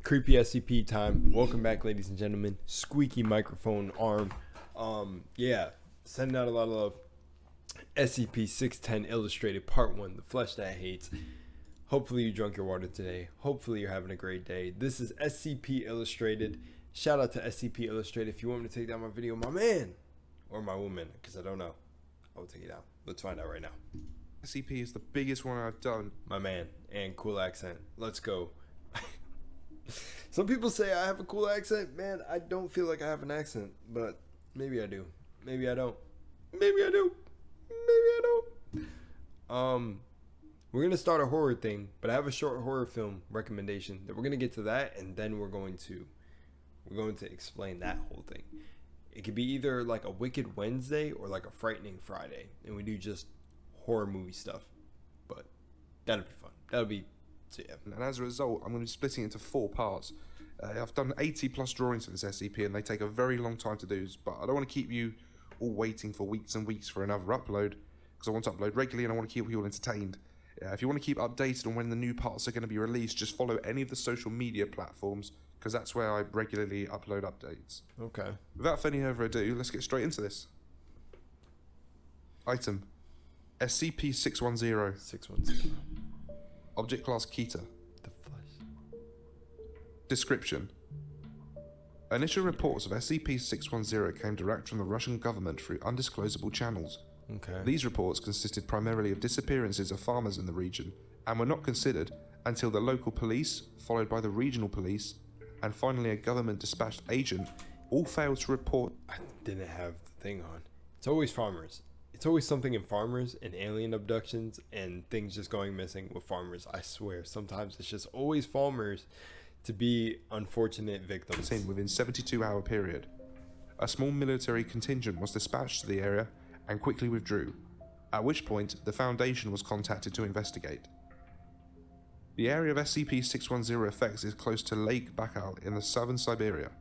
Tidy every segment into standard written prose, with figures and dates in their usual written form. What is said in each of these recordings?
Creepy SCP time. Welcome back, ladies and gentlemen. Squeaky microphone arm. Yeah, sending out a lot of love. SCP-610 Illustrated Part 1, The Flesh That Hates. Hopefully you drunk your water today. Hopefully you're having a great day. This is SCP Illustrated. Shout out to SCP Illustrated. If you want me to take down my video, my man, or my woman, because I don't know, I will take it down. Let's find out right now. SCP is the biggest one I've done. My man, and cool accent. Let's go. Some people say I have a cool accent. Man, I don't feel like I have an accent, but maybe I do. Maybe I don't. Maybe I do. Maybe I don't. We're gonna start a horror thing, but I have a short horror film recommendation that we're gonna get to that, and then we're going to explain that whole thing. It could be either like a Wicked Wednesday or like a Frightening Friday, and we do just horror movie stuff. But that'll be fun. That'll be. So yeah. And as a result, I'm going to be splitting it into 4 parts. I've done 80 plus drawings for this SCP and they take a very long time to do, but I don't want to keep you all waiting for weeks and weeks for another upload, because I want to upload regularly and I want to keep you all entertained. If you want to keep updated on when the new parts are going to be released, just follow any of the social media platforms, because that's where I regularly upload updates. Okay. Without any further ado, let's get straight into this. Item SCP-610. 610. Object class Keter. The flesh. Description. Initial reports of SCP-610 came direct from the Russian government through undisclosable channels. Okay. These reports consisted primarily of disappearances of farmers in the region and were not considered until the local police, followed by the regional police, and finally a government dispatched agent, all failed to report. I didn't have the thing on. It's always farmers. It's always something in farmers and alien abductions and things just going missing with farmers. I swear, sometimes it's just always farmers to be unfortunate victims. Within 72-hour period. A small military contingent was dispatched to the area and quickly withdrew, at which point the Foundation was contacted to investigate. The area of SCP-610 affects is close to Lake Baikal in the southern Siberia.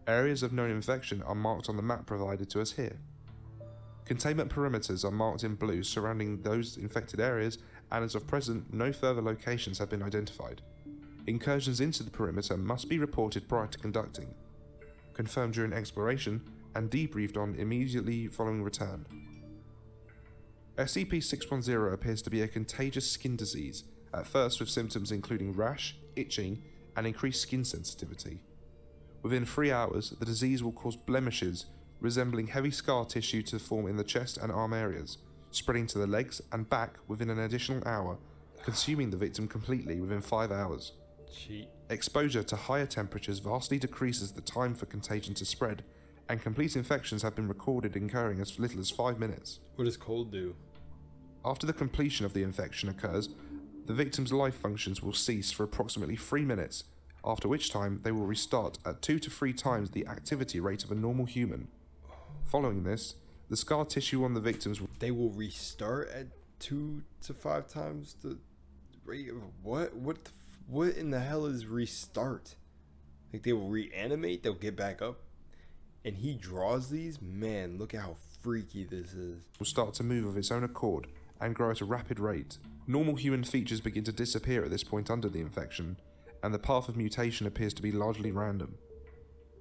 Areas of known infection are marked on the map provided to us here. Containment perimeters are marked in blue surrounding those infected areas, and as of present, no further locations have been identified. Incursions into the perimeter must be reported prior to conducting, confirmed during exploration, and debriefed on immediately following return. SCP-610 appears to be a contagious skin disease, at first with symptoms including rash, itching, and increased skin sensitivity. Within 3 hours, the disease will cause blemishes resembling heavy scar tissue to form in the chest and arm areas, spreading to the legs and back within an additional hour, consuming the victim completely within 5 hours. Cheat. Exposure to higher temperatures vastly decreases the time for contagion to spread, and complete infections have been recorded occurring as little as 5 minutes. What does cold do? After the completion of the infection occurs, the victim's life functions will cease for approximately 3 minutes, after which time they will restart at 2 to 3 times the activity rate of a normal human. Following this, the scar tissue on the victims will... They will restart at 2 to 5 times the rate of what? What in the hell is restart? Like they will reanimate, they'll get back up, and he draws these? Man, look at how freaky this is. Will start to move of its own accord and grow at a rapid rate. Normal human features begin to disappear at this point under the infection, and the path of mutation appears to be largely random.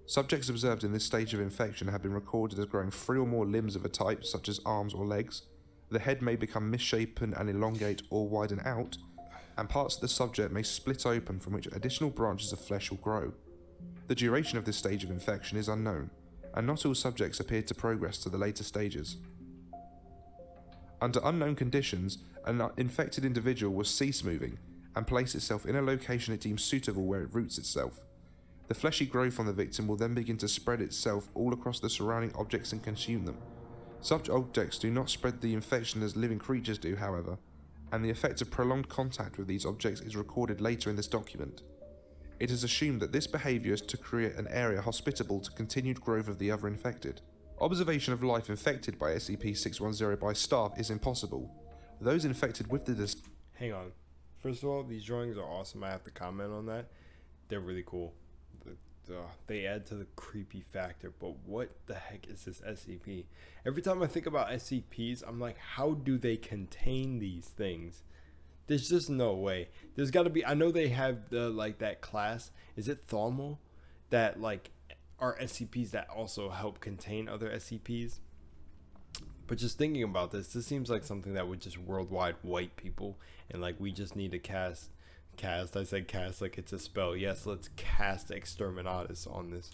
Subjects observed in this stage of infection have been recorded as growing 3 or more limbs of a type, such as arms or legs. The head may become misshapen and elongate or widen out, and parts of the subject may split open from which additional branches of flesh will grow. The duration of this stage of infection is unknown, and not all subjects appear to progress to the later stages. Under unknown conditions, an infected individual will cease moving and place itself in a location it deems suitable where it roots itself. The fleshy growth on the victim will then begin to spread itself all across the surrounding objects and consume them. Such objects do not spread the infection as living creatures do, however, and the effect of prolonged contact with these objects is recorded later in this document. It is assumed that this behaviour is to create an area hospitable to continued growth of the other infected. Observation of life infected by SCP-610 by staff is impossible. Those infected with the Hang on. First of all, these drawings are awesome. I have to comment on that. They're really cool. They add to the creepy factor, but what the heck is this SCP? Every time I think about SCPs, I'm like, how do they contain these things? There's just no way. There's got to be. I know they have the like that class. Is it Thalmal? That like are SCPs that also help contain other SCPs. But just thinking about this seems like something that would just worldwide wipe people, and like we just need to cast. I said cast like it's a spell. Yes, let's cast Exterminatus on this.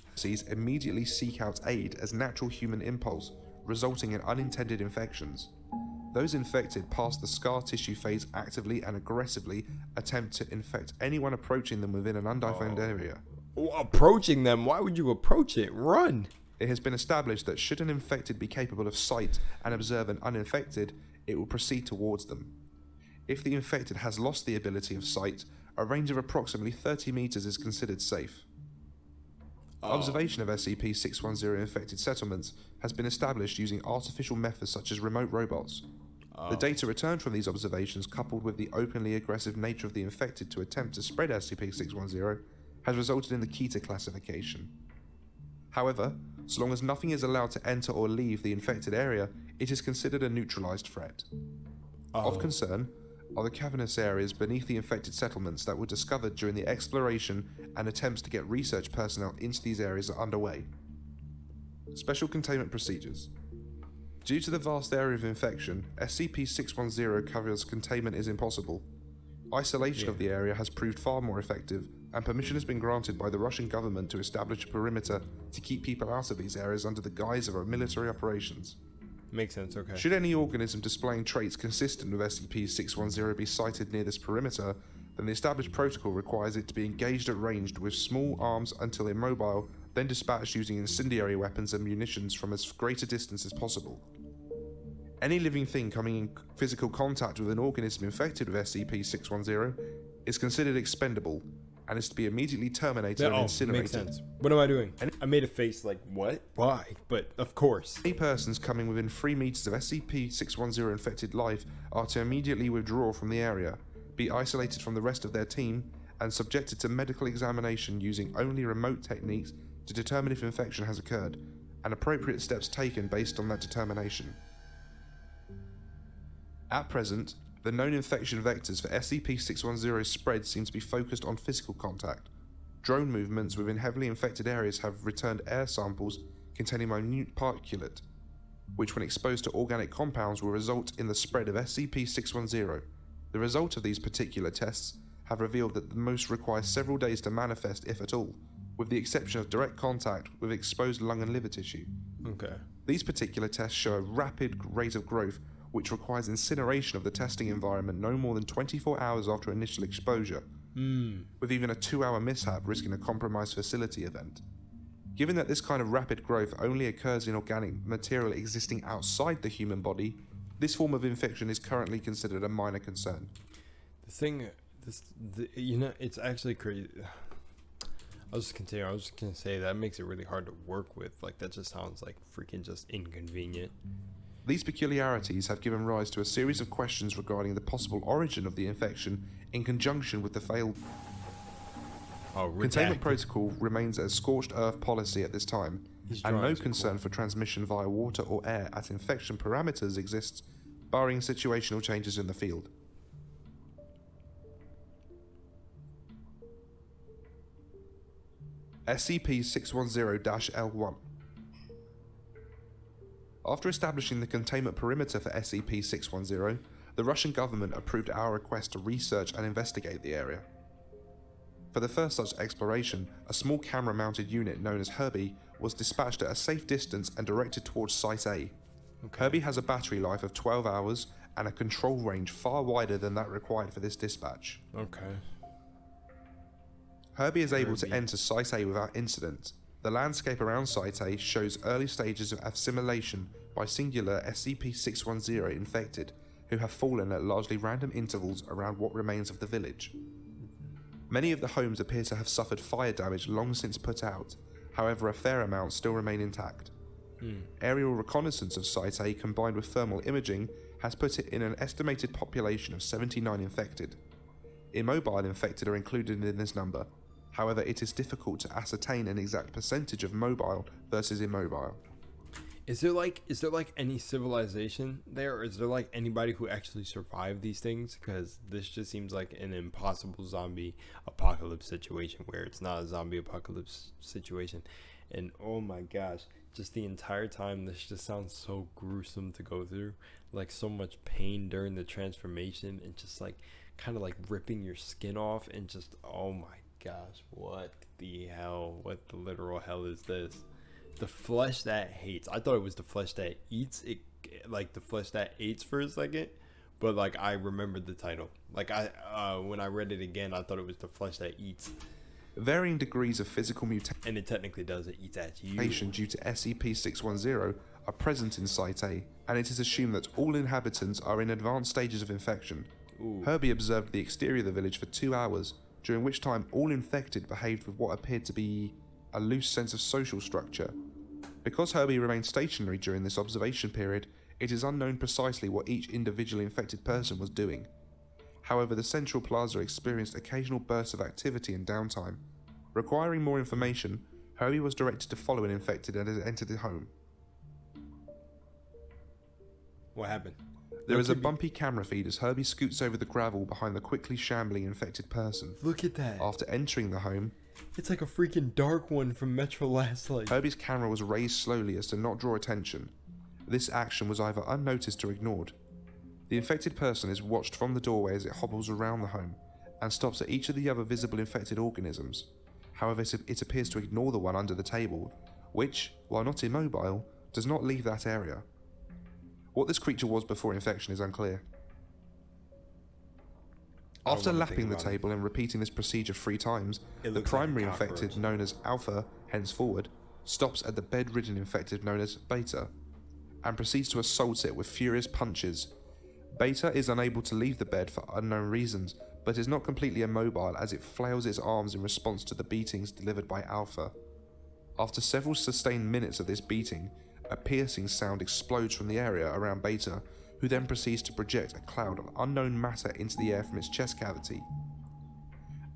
Immediately seek out aid as natural human impulse, resulting in unintended infections. Those infected past the scar tissue phase actively and aggressively attempt to infect anyone approaching them within an undefined area. Approaching them? Why would you approach it? Run! It has been established that should an infected be capable of sight and observe an uninfected, it will proceed towards them. If the infected has lost the ability of sight, a range of approximately 30 meters is considered safe. Observation of SCP-610 infected settlements has been established using artificial methods such as remote robots. The data returned from these observations, coupled with the openly aggressive nature of the infected to attempt to spread SCP-610, has resulted in the Keter classification. However, so long as nothing is allowed to enter or leave the infected area, it is considered a neutralized threat. Of concern are the cavernous areas beneath the infected settlements that were discovered during the exploration, and attempts to get research personnel into these areas are underway. Special containment procedures. Due to the vast area of infection, SCP-610 covers containment is impossible. Isolation of the area has proved far more effective, and permission has been granted by the Russian government to establish a perimeter to keep people out of these areas under the guise of our military operations. Makes sense, okay. Should any organism displaying traits consistent with SCP-610 be sighted near this perimeter, then the established protocol requires it to be engaged at range with small arms until immobile, then dispatched using incendiary weapons and munitions from as great a distance as possible. Any living thing coming in physical contact with an organism infected with SCP-610 is considered expendable, and is to be immediately terminated and incinerated. Makes sense. What am I doing? I made a face like, what? Why? But, of course. Any persons coming within 3 meters of SCP-610 infected life are to immediately withdraw from the area, be isolated from the rest of their team, and subjected to medical examination using only remote techniques to determine if infection has occurred, and appropriate steps taken based on that determination. At present, the known infection vectors for SCP-610's spread seem to be focused on physical contact. Drone movements within heavily infected areas have returned air samples containing minute particulate, which when exposed to organic compounds will result in the spread of SCP-610. The result of these particular tests have revealed that the most requires several days to manifest, if at all, with the exception of direct contact with exposed lung and liver tissue. Okay. These particular tests show a rapid rate of growth, which requires incineration of the testing environment no more than 24 hours after initial exposure, with even a 2-hour mishap risking a compromised facility event. Given that this kind of rapid growth only occurs in organic material existing outside the human body, this form of infection is currently considered a minor concern. It's actually crazy. I was just gonna say that makes it really hard to work with. Like, that just sounds like freaking just inconvenient. These peculiarities have given rise to a series of questions regarding the possible origin of the infection in conjunction with the failed containment protocol remains a scorched earth policy at this time, and no concern for transmission via water or air at infection parameters exists, barring situational changes in the field. SCP-610-L1. After establishing the containment perimeter for SCP-610, the Russian government approved our request to research and investigate the area. For the first such exploration, a small camera-mounted unit known as Herbie was dispatched at a safe distance and directed towards Site A. Okay. Herbie has a battery life of 12 hours and a control range far wider than that required for this dispatch. Okay. Herbie is able to enter Site A without incident. The landscape around Site A shows early stages of assimilation by singular SCP-610 infected, who have fallen at largely random intervals around what remains of the village. Many of the homes appear to have suffered fire damage long since put out, however a fair amount still remain intact. Aerial reconnaissance of Site A combined with thermal imaging has put it in an estimated population of 79 infected. Immobile infected are included in this number. However, it is difficult to ascertain an exact percentage of mobile versus immobile. Is there like any civilization there, or is there like anybody who actually survived these things? Because this just seems like an impossible zombie apocalypse situation where it's not a zombie apocalypse situation. And oh my gosh, just the entire time this just sounds so gruesome to go through. Like so much pain during the transformation and just like kind of like ripping your skin off and just oh my gosh, what the hell? What the literal hell is this? The flesh that hates. I thought it was the flesh that eats. It like the flesh that eats for a second, but like I remembered the title. Like when I read it again, I thought it was the flesh that eats. Varying degrees of physical And it technically does. It eats at you. mutation due to SCP-610 are present in Site A, and it is assumed that all inhabitants are in advanced stages of infection. Ooh. Herbie observed the exterior of the village for 2 hours, during which time all infected behaved with what appeared to be a loose sense of social structure. Because Herbie remained stationary during this observation period, it is unknown precisely what each individually infected person was doing. However, the Central Plaza experienced occasional bursts of activity and downtime. Requiring more information, Herbie was directed to follow an infected and entered the home. What happened? There is a bumpy camera feed as Herbie scoots over the gravel behind the quickly shambling infected person. Look at that. After entering the home, It's like a freaking dark one from Metro Last Light. Herbie's camera was raised slowly as to not draw attention. This action was either unnoticed or ignored. The infected person is watched from the doorway as it hobbles around the home and stops at each of the other visible infected organisms. However, it appears to ignore the one under the table, which, while not immobile, does not leave that area. What this creature was before infection is unclear. After lapping the table and repeating this procedure 3 times, the primary infected, known as Alpha, henceforward, stops at the bedridden infected known as Beta, and proceeds to assault it with furious punches. Beta is unable to leave the bed for unknown reasons, but is not completely immobile as it flails its arms in response to the beatings delivered by Alpha. After several sustained minutes of this beating, a piercing sound explodes from the area around Beta, who then proceeds to project a cloud of unknown matter into the air from its chest cavity.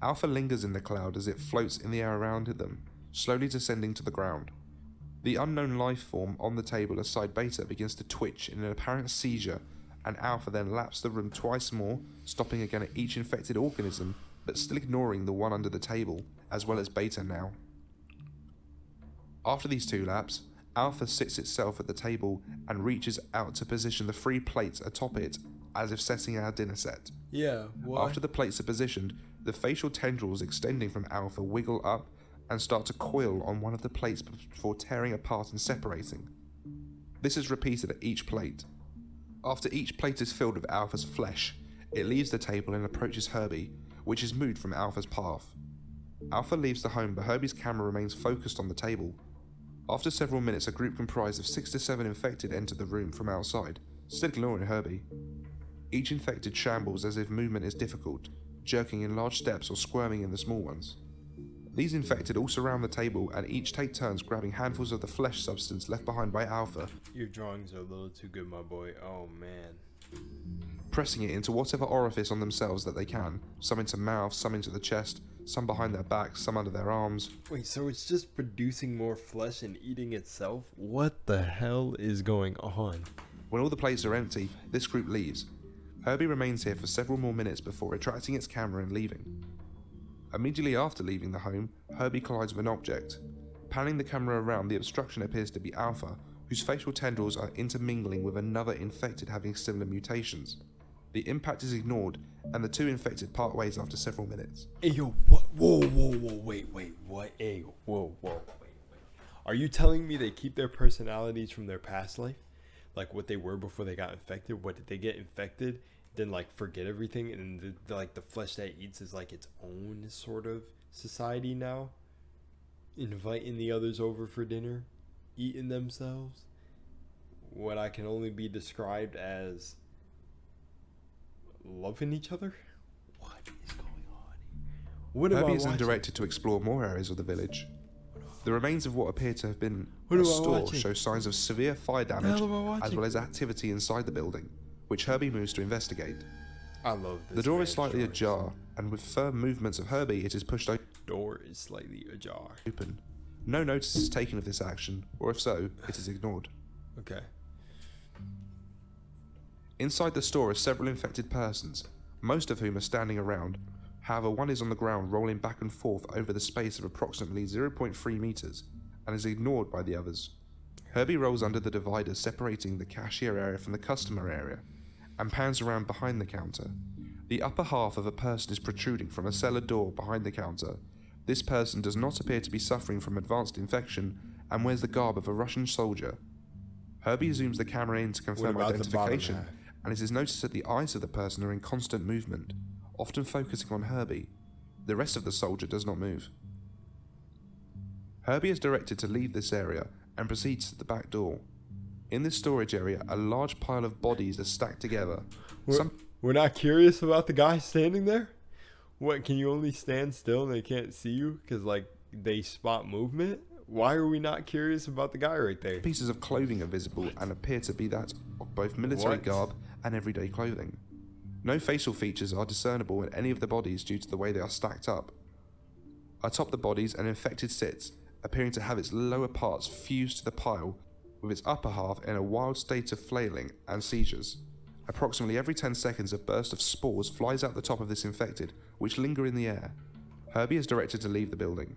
Alpha lingers in the cloud as it floats in the air around them, slowly descending to the ground. The unknown life form on the table aside Beta begins to twitch in an apparent seizure, and Alpha then laps the room twice more, stopping again at each infected organism, but still ignoring the one under the table, as well as Beta now. After these 2 laps, Alpha sits itself at the table and reaches out to position the 3 plates atop it as if setting our dinner set. Yeah, what? After the plates are positioned, the facial tendrils extending from Alpha wiggle up and start to coil on one of the plates before tearing apart and separating. This is repeated at each plate. After each plate is filled with Alpha's flesh, it leaves the table and approaches Herbie, which is moved from Alpha's path. Alpha leaves the home, but Herbie's camera remains focused on the table. After several minutes, a group comprised of 6 to 7 infected enter the room from outside, still ignoring Herbie. Each infected shambles as if movement is difficult, jerking in large steps or squirming in the small ones. These infected all surround the table and each take turns grabbing handfuls of the flesh substance left behind by Alpha. Your drawings are a little too good, my boy. Oh man. Pressing it into whatever orifice on themselves that they can, some into mouth, some into the chest, some behind their backs, some under their arms. Wait, so it's just producing more flesh and eating itself? What the hell is going on? When all the plates are empty, this group leaves. Herbie remains here for several more minutes before retracting its camera and leaving. Immediately after leaving the home, Herbie collides with an object. Panning the camera around, the obstruction appears to be Alpha, whose facial tendrils are intermingling with another infected having similar mutations. The impact is ignored, and the 2 infected part ways after several minutes. Hey, yo, what? Whoa, wait, what? Hey, wait. Are you telling me they keep their personalities from their past life? Like what they were before they got infected? What, did they get infected, then like forget everything, and the flesh that eats is like its own sort of society now? Inviting the others over for dinner? Eating themselves? What I can only be described as loving each other? What is going on? What am I Herbie is watching? then directed to explore more areas of the village. The remains of what appear to have been What a am I store watching? show signs of severe fire The damage, hell am I watching? as well as activity inside the building, which Herbie moves to investigate. I love this. The door is man's slightly drawings. ajar, and with firm movements of Herbie, it is pushed Door is slightly ajar. open. No notice is taken of this action, or if so, it is ignored. Okay. Inside the store are several infected persons, most of whom are standing around. However, one is on the ground rolling back and forth over the space of approximately 0.3 meters and is ignored by the others. Herbie rolls under the divider separating the cashier area from the customer area and pans around behind the counter. The upper half of a person is protruding from a cellar door behind the counter. This person does not appear to be suffering from advanced infection and wears the garb of a Russian soldier. Herbie zooms the camera in to confirm What about the bottom identification, half? and it is noticed that the eyes of the person are in constant movement, often focusing on Herbie. The rest of the soldier does not move. Herbie is directed to leave this area and proceeds to the back door. In this storage area, a large pile of bodies are stacked together. We're not curious about the guy standing there? What, can you only stand still and they can't see you because, like, they spot movement? Why are we not curious about the guy right there? Pieces of clothing are visible and appear to be that of both military garb and everyday clothing. No facial features are discernible in any of the bodies due to the way they are stacked up. Atop the bodies, an infected sits, appearing to have its lower parts fused to the pile, with its upper half in a wild state of flailing and seizures. Approximately every 10 seconds a burst of spores flies out the top of this infected, which linger in the air. Herbie is directed to leave the building.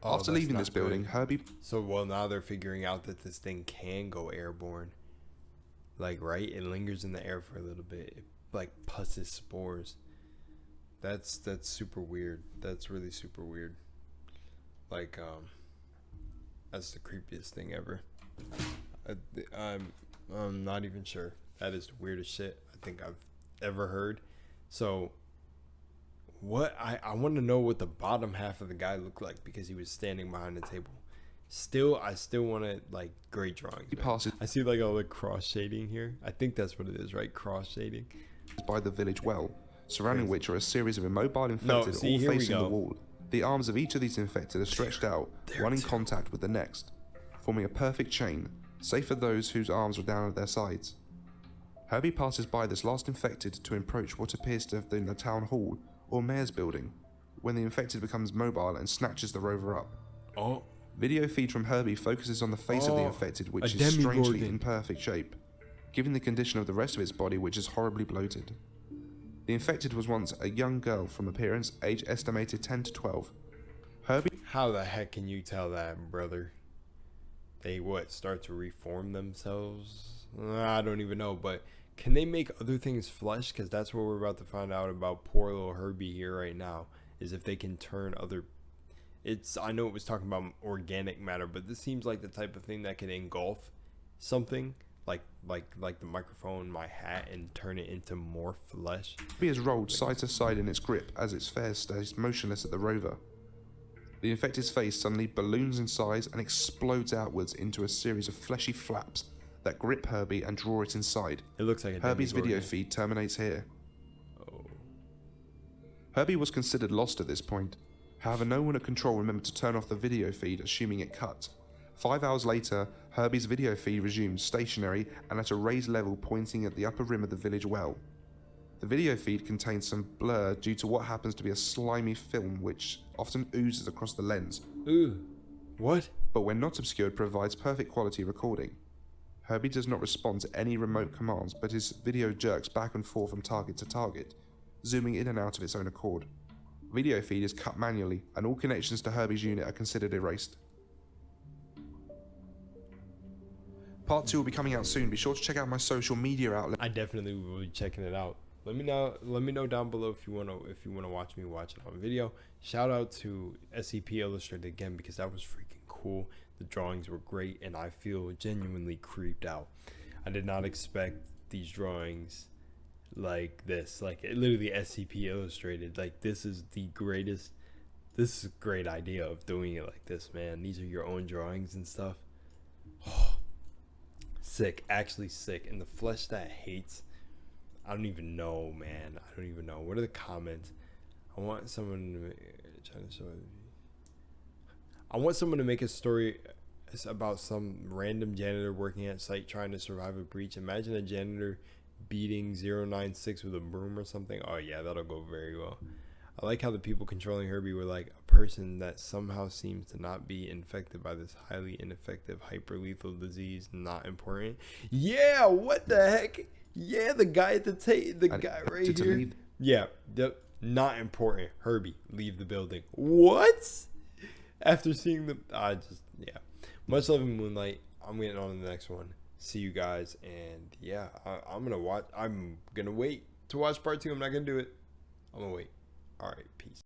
After leaving this building, Herbie... So, well, now they're figuring out that this thing can go airborne. Like, right? It lingers in the air for a little bit. It, like, pusses spores. That's super weird. That's really super weird. Like, that's the creepiest thing ever. I'm not even sure. That is the weirdest shit I think I've ever heard. So, what I want to know what the bottom half of the guy looked like because he was standing behind the table. I still want to, like, great drawings. I see, like, all the cross shading here. I think that's what it is, right? Cross shading. By the village well, surrounding which are a series of immobile infected all facing the wall. The arms of each of these infected are stretched out, one in contact with the next, forming a perfect chain, save for those whose arms are down at their sides. Herbie passes by this last infected to approach what appears to have been the town hall or mayor's building, when the infected becomes mobile and snatches the rover up. Oh. Video feed from Herbie focuses on the face of the infected, which is strangely in perfect shape, given the condition of the rest of its body, which is horribly bloated. The infected was once a young girl from appearance, age estimated 10 to 12. Herbie... How the heck can you tell that, brother? They, start to reform themselves? I don't even know, but can they make other things flesh? Because that's what we're about to find out about poor little Herbie here right now, is if they can turn other... I know it was talking about organic matter, but this seems like the type of thing that can engulf something, like the microphone, my hat, and turn it into more flesh. Herbie is rolled side to side in its grip as its face stays motionless at the rover. The infected's face suddenly balloons in size and explodes outwards into a series of fleshy flaps that grip Herbie and draw it inside. It looks like a Herbie's video feed terminates here. Oh. Herbie was considered lost at this point. However, no one at control remembered to turn off the video feed, assuming it cut. 5 hours later, Herbie's video feed resumed stationary and at a raised level pointing at the upper rim of the village well. The video feed contains some blur due to what happens to be a slimy film which often oozes across the lens. Ooh. What? But when not obscured, provides perfect quality recording. Herbie does not respond to any remote commands, but his video jerks back and forth from target to target, zooming in and out of its own accord. Video feed is cut manually, and all connections to Herbie's unit are considered erased. Part 2 will be coming out soon. Be sure to check out my social media outlet. I definitely will be checking it out. Let me know down below if you wanna watch me watch it on video. Shout out to SCP Illustrated again because that was freaking cool. The drawings were great, and I feel genuinely creeped out. I did not expect these drawings like this, like literally SCP Illustrated. Like, this is the greatest. This is a great idea of doing it like this, man. These are your own drawings and stuff. Oh, sick, actually sick. And the flesh that hates, I don't even know, man. I don't even know. What are the comments? I want someone to make a story about some random janitor working at site trying to survive a breach. Imagine a janitor beating 096 with a broom or something. Oh yeah, that'll go very well. I like how the people controlling Herbie were like, a person that somehow seems to not be infected by this highly ineffective hyperlethal disease. Not important. Yeah, what the heck? Yeah, the guy at the guy right here. Leave. Yeah, not important. Herbie, leave the building. What? After seeing the, yeah. Much love and Moonlight. I'm getting on to the next one. See you guys, and yeah, I'm gonna watch. I'm gonna wait to watch part 2. I'm not gonna do it. I'm gonna wait. All right, peace.